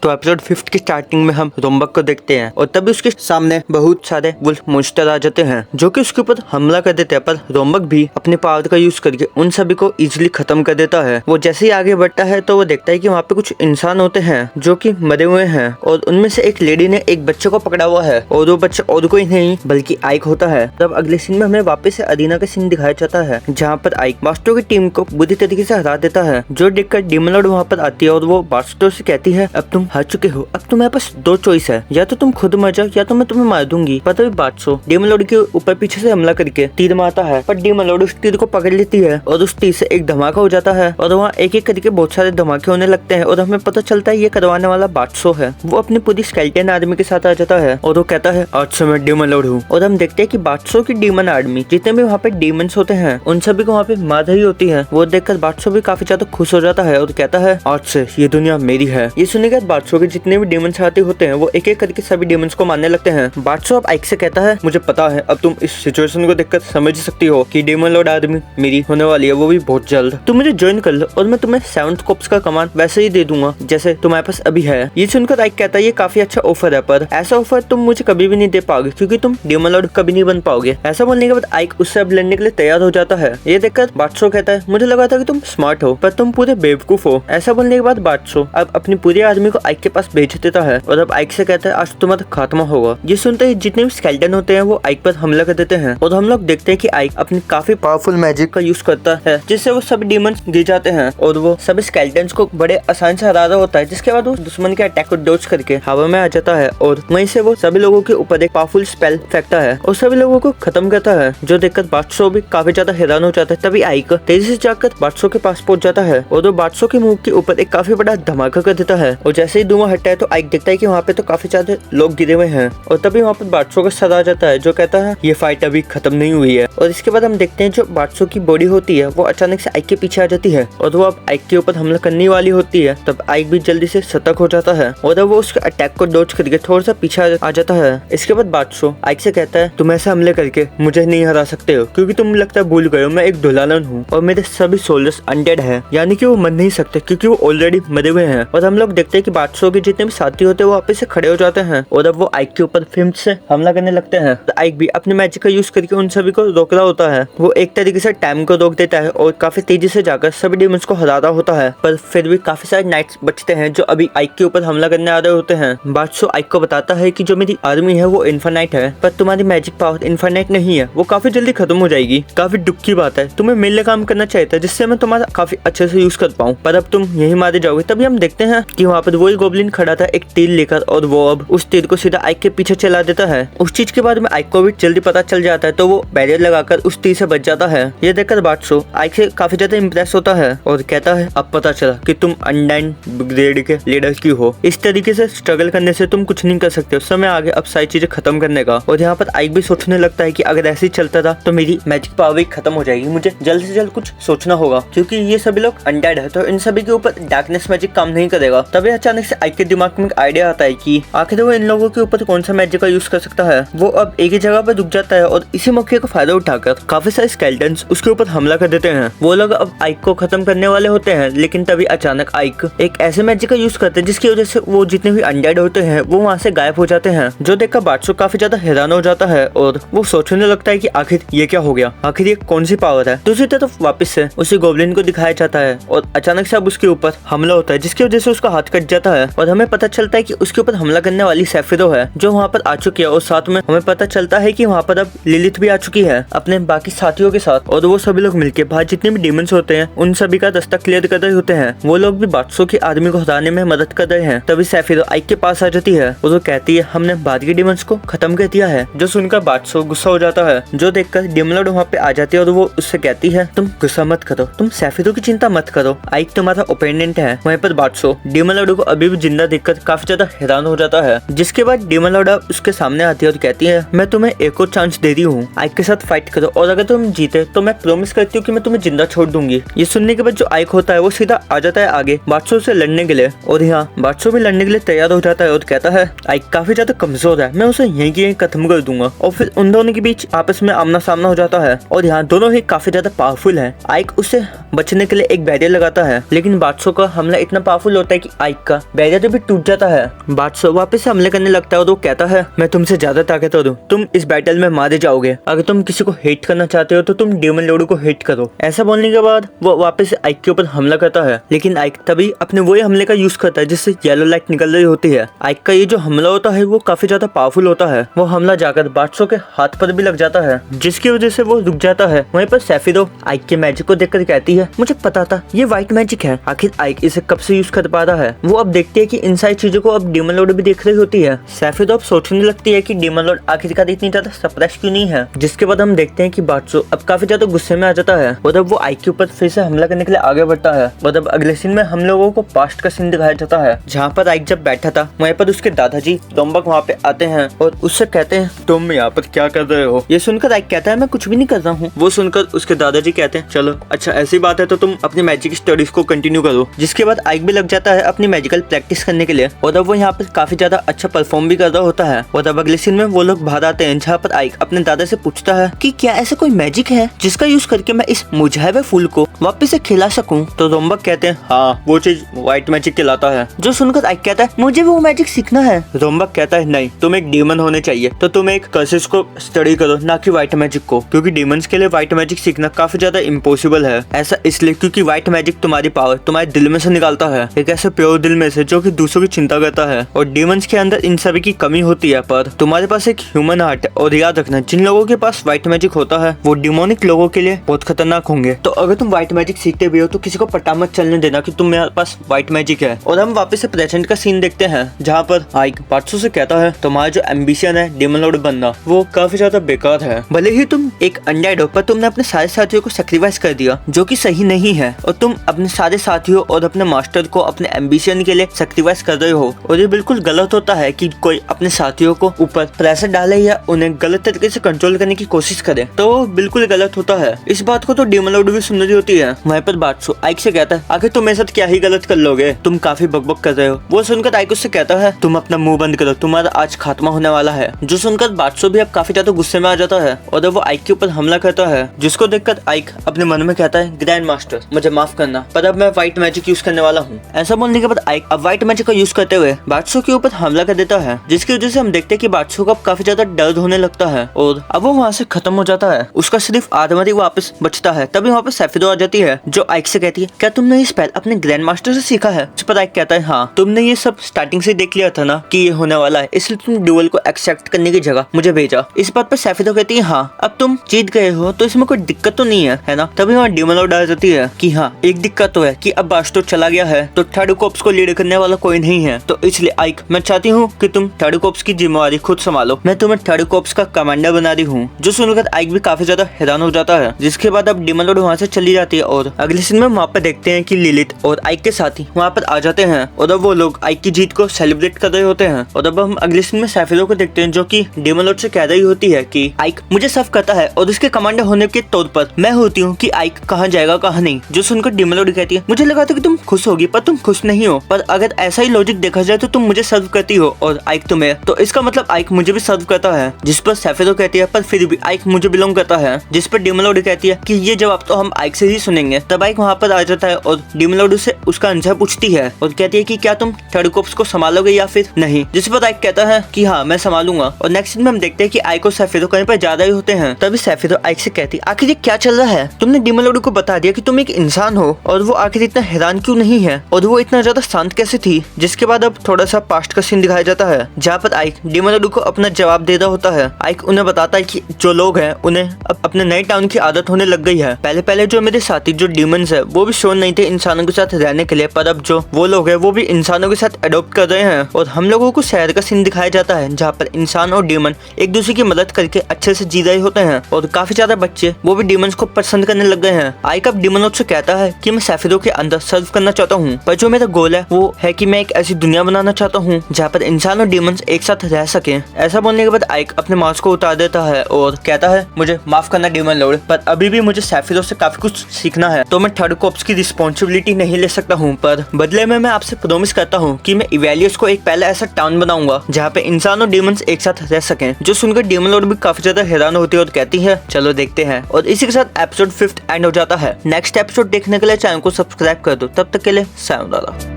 तो एपिसोड 5 की स्टार्टिंग में हम रोमबक को देखते हैं और तभी उसके सामने बहुत सारे वुल्फ मॉन्स्टर आ जाते हैं जो कि उसके ऊपर हमला कर देते हैं। पर रोमबक भी अपने पावर का यूज करके उन सभी को इजीली खत्म कर देता है। वो जैसे ही आगे बढ़ता है तो वो देखता है कि वहाँ पे कुछ इंसान होते हैं जो कि मरे हुए हैं और उनमें से एक लेडी ने एक बच्चे को पकड़ा हुआ है और वो बच्चा और कोई नहीं बल्कि आइक होता है। तब अगले सीन में हमें वापस से अरीना का सीन दिखाया जाता है जहाँ पर आइक बास्टो की टीम को बुरी तरीके से हरा देता है, जो देखकर डीमन लॉर्ड वहाँ पर आती है और वो बास्टो से कहती है अब तुम हार चुके हो, अब तुम्हारे पास दो चॉइस है, या तो तुम खुद मर जाओ या तो मैं तुम्हें मार दूंगी। पर तभी बादशाह डीमन लॉर्ड के ऊपर पीछे से हमला करके तीर मारता है, पर डीमन लॉर्ड उस तीर को पकड़ लेती है और उस तीर से एक धमाका हो जाता है और वहाँ एक एक करके बहुत सारे धमाके होने लगते हैं और हमें पता चलता है ये करवाने वाला बादशाह है। वो अपनी पूरी स्केलेटन आर्मी के साथ आ जाता है और वो कहता है आज से मैं डीमन लॉर्ड हूँ। और हम देखते हैं कि बादशाह की डीमन आर्मी जितने भी वहाँ पे डीमंस होते हैं उन सभी को वहाँ पे मार रही होती है। वो देखकर बादशाह भी काफी ज्यादा खुश हो जाता है और कहता है आज से ये दुनिया मेरी है। ये सुनने के बाद बादशाह के जितने भी डीमंस आते होते हैं वो एक एक करके सभी डीमंस को मारने लगते हैं। बादशाह अब आइक से कहता है मुझे पता है अब तुम इस सिचुएशन को देखकर समझ सकती हो कि डीमन लॉर्ड आर्मी मेरी होने वाली है, वो भी बहुत जल्द। तुम मुझे ज्वाइन कर लो और मैं तुम्हें 7th कॉर्प्स का कमांड वैसे ही दे दूंगा जैसे तुम्हारे पास अभी है। ये सुनकर आइक कहता है ये काफी अच्छा ऑफर है, पर ऐसा ऑफर तुम मुझे कभी भी नहीं दे पाओगे क्योंकि तुम डीमन लॉर्ड कभी नहीं बन पाओगे। ऐसा बोलने के बाद आइक उससे अब लड़ने के लिए तैयार हो जाता है। ये देखकर बादशाह कहता है मुझे लगा था कि तुम स्मार्ट हो पर तुम पूरे बेवकूफ हो। ऐसा बोलने के बाद बादशाह अब अपनी पूरी आर्मी को आइक के पास भेज देता है और अब आइक से कहता है आज तुम्हारा खात्मा होगा। ये सुनते ही जितने भी स्केलेटन होते हैं वो आइक पर हमला कर देते हैं और हम लोग देखते हैं कि आइक अपनी काफी पावरफुल मैजिक का यूज करता है जिससे वो सभी डीमंस गिर जाते हैं और वो सभी स्केलेटन्स को बड़े आसानी से हरा रहा होता है। जिसके बाद वो दुश्मन के अटैक को डॉज करके हवा में आ जाता है और वहीं से वो सभी लोगों के ऊपर एक पावरफुल स्पेल फेंकता है और सभी लोगों को खत्म करता है, जो देखकर बादशाह भी काफी ज्यादा हैरान हो जाता है। तभी आइक तेजी से जाकर बादशाह के पास पहुंच जाता है और वो बादशाह के मुंह के ऊपर एक काफी बड़ा धमाका कर देता है और जैसे ही धुआं हटता है तो आइक देखता है कि वहाँ पे तो काफी ज्यादा लोग गिरे हुए हैं और तभी वहाँ पर बादशाह का सर आ जाता है जो कहता है ये फाइट अभी खत्म नहीं हुई है। और इसके बाद हम देखते हैं जो बादशाह की बॉडी होती है वो अचानक से आइक के पीछे आ जाती है और वो अब आइक के ऊपर हमला करने वाली होती है। तब आइक भी जल्दी से सतर्क हो जाता है और अब वो उसके अटैक को डॉज करके थोड़ा सा पीछे आ जाता है। इसके बाद बादशाह आइक से कहता है तुम ऐसे हमले करके मुझे नहीं हरा सकते हो क्योंकि तुम लगता है भूल गए हो मैं एक दुल्हन हूँ और मेरे सभी सोल्जर्स अनडेड है, यानी कि वो मर नहीं सकते क्योंकि वो ऑलरेडी मरे हुए हैं। और हम लोग देखते हैं कि बादशाह के जितने भी साथी होते हैं वो वापस से खड़े हो जाते हैं और अब वो आइक के ऊपर फिर से हमला करने लगते हैं। तो आइक भी अपने मैजिक का यूज करके उन सभी को रोक रहा होता है। वो एक तरीके से टाइम को रोक देता है और काफी तेजी से जाकर सभी डीमंस को हरा रहा होता है, पर फिर भी काफी सारे नाइट्स बचते हैं जो अभी आइक के ऊपर हमला करने आ रहे होते हैं। बादशाह आइक को बताता है कि जो मेरी आर्मी है वो इन्फिनाइट है पर तुम्हारी मैजिक पावर इन्फिनाइट नहीं है, वो काफी जल्दी खत्म हो जाएगी। काफी दुख की बात है, तुम्हें मेरे काम करना चाहिए था जिससे मैं तुम्हारा काफी अच्छे से यूज कर पाऊँ, पर अब तुम यही मारे जाओगे। तभी हम देखते हैं कि वहाँ पर वही गोब्लिन खड़ा था एक तीर लेकर और वो अब उस तीर को सीधा आइक के पीछे चला देता है। उस चीज के बाद में आइक को भी जल्दी पता चल जाता है तो वो बैरियर लगाकर उस तीर से बच जाता है। ये देखकर बादशाह आइक से काफी ज्यादा इम्प्रेस होता है और कहता है अब पता चला कि तुम अनडाइन ब्रिगेड के लीडर की हो, इस तरीके से स्ट्रगल करने से तुम कुछ नहीं कर सकते हो, समय आगे अब सारी चीजें खत्म करने का। और यहाँ पर आइक भी सोचने लगता है कि अगर ऐसे ही चलता था तो मेरी मैजिक पावर भी खत्म हो जाएगी, मुझे जल्द से जल्द कुछ सोचना होगा क्योंकि ये सभी लोग अनडेड है तो इन सभी के ऊपर डार्कनेस मैजिक काम नहीं करेगा। तभी अचानक से आइक के दिमाग में एक आइडिया आता है कि आखिर वो इन लोगों के ऊपर कौन सा मैजिक का यूज कर सकता है। वो अब एक ही जगह पर रुक जाता है और इसी मौके का फायदा उठाकर काफी सारे स्केलेटन्स उसके ऊपर हमला कर देते हैं। वो लोग अब आइक को खत्म करने वाले होते हैं, लेकिन तभी अचानक आइक एक ऐसे मैजिक का यूज करते हैं जिसकी वजह से वो जितने भी अनडेड होते हैं वो वहाँ से गायब हो जाते हैं, जो देखकर बादशाह काफी ज्यादा हैरान हो जाता है और वो सोचने लगता है कि आखिर ये क्या हो गया, आखिर ये कौन सी पावर है। दूसरी तरफ वापस से उसी गोब्लिन को दिखाया जाता है और अचानक से अब उसके ऊपर हमला होता है जिसकी वजह से उसका हाथ कट जाता है और हमें पता चलता है कि उसके ऊपर हमला करने वाली सेफिरो है जो वहाँ पर आ चुकी है और साथ में हमें पता चलता है कि वहाँ पर अब लिलिथ भी आ चुकी है अपने बाकी साथियों के साथ और वो सभी लोग मिलकर बाहर जितने भी डीमंस होते हैं उन सभी का रास्ता क्लियर कर रहे होते हैं। वो लोग भी बादशाह की आर्मी को हराने में मदद कर रहे हैं। तभी सेफिरो आइक के पास आ जाती है और वो कहती है हमने बाहर के डीमंस को खत्म कर दिया है, जो सुनकर बादशाह गुस्सा हो जाता है, जो देखकर डीमन लॉर्ड वहाँ पे आ जाती है और वो उससे कहती है तुम गुस्सा मत करो, तुम सेफिरो की चिंता मत करो, आइक तुम्हारा ओपोनेंट है। वहीं पर बादशाह डीमन लॉर्ड को अभी भी जिंदा देखकर काफी ज्यादा हैरान हो जाता है, जिसके बाद डीमन लॉर्ड उसके सामने आती है और कहती है मैं तुम्हें एक और चांस दे रही हूँ, आइक के साथ फाइट करो और अगर तुम जीते तो मैं प्रॉमिस करती हूँ कि मैं तुम्हें जिंदा छोड़ दूंगी। ये सुनने के बाद जो आइक होता है वो सीधा आ जाता है आगे बादशाह से लड़ने के लिए और यहाँ बादशाह भी लड़ने के लिए तैयार हो जाता है और कहता है आइक काफी ज्यादा कमजोर है, मैं उसे यहीं की यहीं खत्म कर दूंगा। और फिर उन दोनों के बीच आपस में आमना सामना हो जाता है और यहाँ दोनों ही काफी ज्यादा पावरफुल है। आइक उससे बचने के लिए एक बैरियर लगाता है, लेकिन बादशाह का हमला इतना पावरफुल होता है कि आइक का बैरियर भी टूट जाता है। बादशाह वापस से हमले करने लगता है और वो कहता है मैं तुमसे ज्यादा ताकतवर हूँ, तुम इस बैटल में मारे जाओगे। अगर तुम किसी को हिट करना चाहते हो तो तुम डेमन लॉर्ड को हिट करो। ऐसा बोलने के बाद वो वापस से आइक के ऊपर हमला करता है, लेकिन आइक तभी अपने वही हमले का यूज करता है जिससे येलो लाइट निकल रही होती है। आइक का ये जो हमला होता है वो काफी ज्यादा पावरफुल होता है। वो हमला जाकर बादशाह के हाथ पर भी लग जाता है, जिसकी वजह से वो रुक जाता है। वहीं पर सेफिरो आइक के मैजिक को देखकर कहती है मुझे पता था ये व्हाइट मैजिक है, आखिर आइक इसे कब से यूज कर पा रहा है। वो अब देखती है कि इन सारी चीजों को अब डेमन लॉर्ड भी देख रही होती है। सेफिरो अब सोचने लगती है कि डेमन लॉर्ड आखिरकार इतनी ज्यादा सप्रेस क्यों नहीं है। जिसके बाद हम देखते हैं कि बादशाह अब काफी ज्यादा गुस्से में आ जाता है और अब वो आइक के ऊपर फिर से हमला करने के लिए आगे बढ़ता है। और अब अगले सीन में हम लोगों को पास्ट का सीन दिखाया जाता है, जहाँ पर आइक जब बैठा था वहीं पर उसके दादाजी रोम्बक वहाँ पे आते हैं और उससे कहते हैं तुम यहाँ पर क्या कर रहे हो। ये सुनकर आइक कहता है मैं कुछ भी नहीं कर रहा हूँ। वो सुनकर उसके दादाजी कहते हैं चलो अच्छा ऐसी बात है तो तुम अपनी मैजिक स्टडीज को कंटिन्यू करो। जिसके बाद आइक भी लग जाता है अपनी मैजिकल प्रैक्टिस करने के लिए और अब वो यहाँ पर काफी ज्यादा अच्छा परफॉर्म भी कर रहा होता है। और अब अगले सीन में वो लोग बाहर आते हैं, जहाँ पर आइक अपने दादा से पूछता है कि क्या ऐसा कोई मैजिक है जिसका यूज करके मैं इस मुरझाए हुए फूल को वापस से खिला सकूं। तो रोम्बक कहते हैं हाँ वो चीज व्हाइट मैजिक कहलाता है। जो सुनकर आइक कहता है मुझे वो मैजिक सीखना है। रोम्बक कहता है नहीं, तुम एक डीमन होने चाहिए तो तुम एक कर्सेस को स्टडी करो ना कि व्हाइट मैजिक को, क्योंकि डीमंस के लिए व्हाइट मैजिक सीखना काफी ज्यादा इम्पॉसिबल है। ऐसा इसलिए क्योंकि व्हाइट मैजिक तुम्हारी पावर तुम्हारे दिल में से निकालता है, एक ऐसे प्योर दिल में से जो कि दूसरों की चिंता करता है। और डीमंस के अंदर इन सभी की कमी होती है, पर तुम्हारे पास एक ह्यूमन हार्ट है। और याद रखना जिन लोगों के पास व्हाइट मैजिक होता है वो डिमोनिक लोगों के लिए बहुत खतरनाक होंगे। तो अगर तुम व्हाइट मैजिक सीखते भी हो तो किसी को पता मत चलने देना कि तुम्हारे पास व्हाइट मैजिक है। और हम वापस से प्रेजेंट का सीन देखते हैं, जहाँ पर आइक बादशाह से कहता है तुम्हारा जो एम्बिशन है डेमन लॉर्ड बनना वो काफी ज्यादा बेकार है। भले ही तुम एक अंडरडॉग हो पर तुमने अपने सारे साथियों को सैक्रिफाइस कर दिया जो कि सही नहीं है। और तुम अपने सारे साथियों और अपने मास्टर को अपने एम्बिशन के लिए सैक्रिफाइस कर रहे हो। और ये बिल्कुल गलत होता है कि कोई अपने साथियों को ऊपर प्रेशर डाले या उन्हें गलत तरीके से कंट्रोल करने की कोशिश करे, तो बिल्कुल गलत होता है। इस बात को तो डेमन लॉर्ड भी सुन रही होती है। वहीं पर बादशाह आइक से कहता है आखिर तुम मेरे साथ क्या ही गलत कर लोगे, तुम काफी बकबक कर रहे हो। वो सुनकर आइक उससे कहता है तुम अपना मुंह बंद करो, तुम्हारा आज खात्मा होने वाला है। जो सुनकर बादशाह भी अब काफी ज्यादा गुस्से में आ जाता है और अब वो आइक के ऊपर हमला करता है, जिसको देखकर आइक अपने मन में कहता है ग्रैंड मास्टर मुझे माफ करना, पर अब मैं व्हाइट मैजिक यूज करने वाला हूँ। ऐसा बोलने के बाद आइक अब व्हाइट मैजिक का यूज करते हुए बादशाह के ऊपर हमला कर देता है, जिसकी वजह से हम देखते हैं कि बादशाह को अब काफी ज्यादा दर्द होने लगता है और अब वो वहाँ से खत्म हो जाता है। उसका सिर्फ आधमरी वापस बचता है। तभी वहाँ पे सेफिरो आ जाती है, जो आइक से कहती है क्या तुमने ये स्पेल अपने ग्रैंड मास्टर से सीखा है। इस पर आइक कहता है हाँ, तुमने ये सब स्टार्टिंग से देख लिया था ना कि ये होने वाला है, इसलिए तुम ड्यूल को एक्सेप्ट करने की जगह मुझे भेजा। इस बात पर सेफिरो कहती है हाँ अब तुम जीत गए हो तो इसमें कोई दिक्कत तो नहीं है ना। तभी वहाँ डेमन लॉर्ड आ जाती है कि हाँ एक दिक्कत तो है कि अब बादशाह चला गया है तो थर्ड कॉर्प्स को लीड करने वाला कोई नहीं है, तो इसलिए आइक मैं चाहती हूँ कि तुम थर्ड कॉर्प्स की जिम्मेवारी खुद संभालो, मैं तुम्हें थर्ड कॉर्प्स का कमांडर बना रही हूँ। जो सुनकर आइक भी काफी ज्यादा हैरान हो जाता है, जिसके बाद अब डेमन लॉर्ड वहाँ से चली जाती है। और अगले सीन में वहाँ पर देखते हैं कि लिलिथ और आइक के साथी वहाँ पर आ जाते हैं और अब वो लोग आइक की जीत को सेलिब्रेट कर रहे होते हैं। और अब हम अगले सीन में सेफिरो को देखते हैं, जो कि डेमन लॉर्ड से कह रही होती है कि आइक मुझे सर्व करता है और उसके कमांडर होने के तौर पर मैं होती हूँ कि आइक कहाँ जाएगा कहाँ नहीं। जो सुनकर डेमन लॉर्ड कहती है मुझे लगा था कि तुम खुश होगी पर तुम खुश नहीं हो, पर अगर ऐसा ही लॉजिक देखा जाए तो तुम मुझे सर्व करती हो और आइक तुम्हें, तो इसका मतलब आइक मुझे भी सर्व करता है। जिस पर सेफिरो कहती है पर फिर भी आइक मुझे बिलोंग करता है। जिस पर डेमन लॉर्ड कहती है कि ये जवाब तो हम आइक से ही सुनेंगे। तब आइक वहाँ पर आ जाता है और डेमन लॉर्ड से उसका आंसर पूछती है और कहती है कि क्या तुम थर्ड कॉर्प्स को संभालोगे या फिर नहीं। जिस पर आइक कहता है कि हाँ मैं संभालूंगा। और नेक्स्ट सीन में हम देखते हैं कि आइक और सेफिरो कहीं पर ज्यादा ही होते हैं। तभी सेफिरो आइक से कहती है आखिर ये क्या चल रहा है, तुमने डेमन लॉर्ड को बता दिया कि तुम एक इंसान हो और वो आखिर इतना हैरान क्यों नहीं है और वो इतना ज्यादा शांत कैसे थी। जिसके बाद अब थोड़ा सा पास्ट का सीन दिखाया जाता है, जहाँ पर आइक डेमन लॉर्ड को अपना जवाब दे रहा होता है। आइक उन्हें बताता है कि जो लोग हैं उन्हें अब अपने नए टाउन की आदत होने लग गई है। पहले जो मेरे साथी जो डीमंस है वो भी शोर नहीं थे इंसानों के साथ रहने के लिए, पर अब जो वो लोग हैं वो भी इंसानों के साथ अडॉप्ट कर रहे हैं। और हम लोगों को शहर का सीन दिखाया जाता है, जहाँ पर इंसान और डीमन एक दूसरे की मदद करके अच्छे से जी रहे होते हैं और काफी ज्यादा बच्चे वो भी डीमंस को पसंद करने लग गए हैं। आइक अब डीमन से कहता है कि मैं सेफिरो के अंदर सर्व करना चाहता हूँ, पर जो मेरा गोल है वो है कि मैं एक ऐसी दुनिया बनाना चाहता हूँ जहाँ पर इंसान और डीमंस एक साथ रह सके। ऐसा बोलने के बाद आइक अपने मास्क को उतार देता है और कहता है मुझे माफ करना डेमन लॉर्ड, पर अभी भी मुझे सेफिरो से काफी कुछ सीखना है, तो मैं थर्ड कॉर्प्स की रिस्पॉन्सिबिलिटी नहीं ले सकता हूँ, पर बदले में मैं आपसे प्रॉमिस करता हूँ कि मैं इवेलियस को एक पहले ऐसा टाउन बनाऊंगा जहाँ पे इंसान और डीमंस एक साथ रह सकें। जो सुनकर डेमन लॉर्ड भी काफी ज्यादा हैरान होती है और कहती है चलो देखते हैं। और इसी के साथ एपिसोड 5 एंड हो जाता है। नेक्स्ट एपिसोड देखने के लिए चैनल को सब्सक्राइब कर दो। तब तक के लिए सायोनारा।